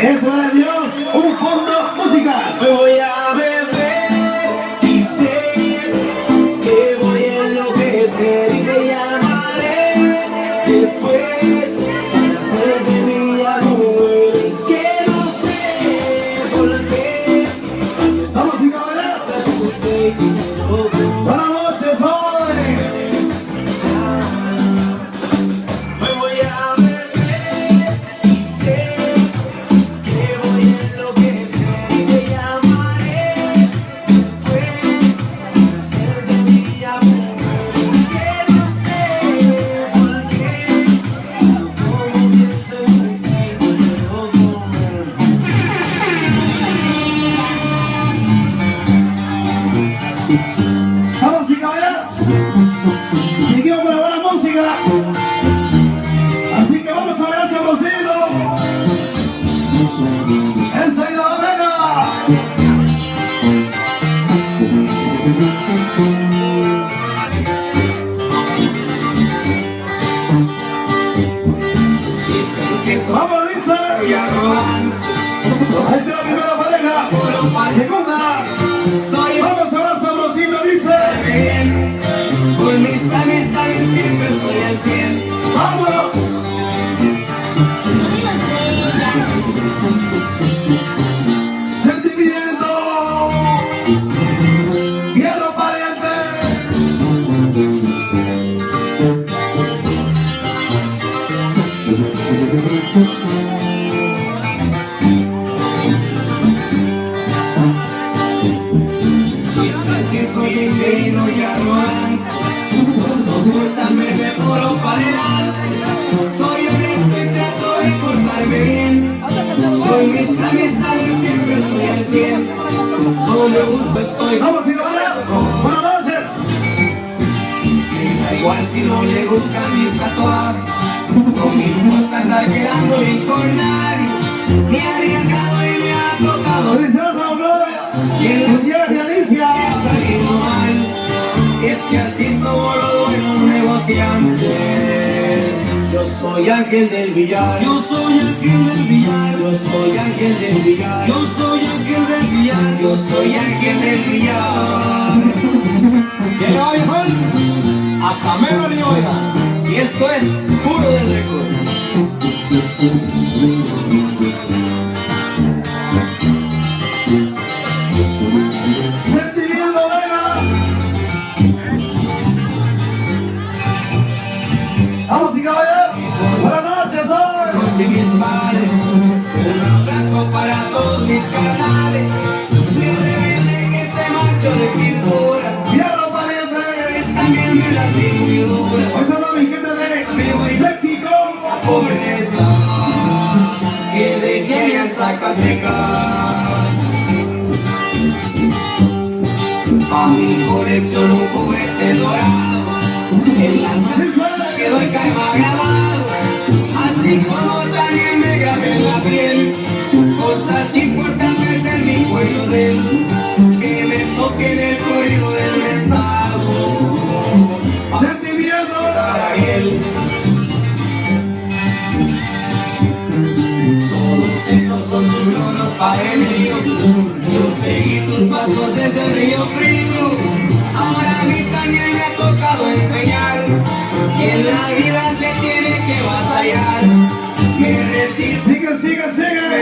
Eso era Dios, un fondo musical. Me voy a beber y sé que voy a enloquecer y te llamaré después para ser de mi amor. Es que no sé por qué. Vamos y caballeros. Buenas noches hoy. Me voy a beber y sé que voy a enloquecer y te llamaré después para ser de mi amor. Es que no sé por qué, como pienso en ti, pero como Vamos y caballeros. Seguimos con la buena música. Así que vamos a ver a Sabrosito. Enseguida la Vega. dicen que soy Vamos, dice. arrogante, Esa es la primera pareja. Segunda. soy Vamos a ver a Sabrosito, dice. bien, con mis amistades siempre estoy al 100. Vámonos. Sentimiento. Quiero pariente. Dicen que soy ingeniero y arrogante, no soportan verme puro para adelante. Soy honesto y trato de portarme bien, con mis amistades siempre estoy al 100. No me gusta, estoy Vamos y caballeros. Buenas noches. da igual si no le gustan mis tatuajes. No me importa andar quedando bien con nadie, me he arriesgado y me ha tocado Felicidades a los novios. Gutiérrez y Alicia. salido mal. Es que así somos los buenos negociantes. Yo soy Ángel del Villar, yo soy Ángel del Villar, yo soy Ángel del Villar, yo soy Ángel del Villar, yo soy Ángel del Villar. ¿Quién le va mejor? Hasta Melo le oiga. Y esto es puro del récord. Sentimiento Vega. Vamos y caballeros. Buenas noches hoy. Y mis padres, un abrazo para todos mis canales. Mi rebelde que se marchó de pintura, Fierro pariente. también me la vi muy dura. Hoy son mi gente de México. Pobreza que dejé en Zacatecas. A mi colección un juguete dorado, en la sala quedó el caima grabado, así como también me grabé en la piel cosas importantes en mi cuello de él, que me toque en el corrido del mentado Sentimiento. para él. Todos estos son tus logros para el mío. Yo seguí tus pasos desde el río Frío. Ahora a mí también me ha tocado enseñar que en la vida se tiene que batallar. Me retiro Sigue, sigue, sigue.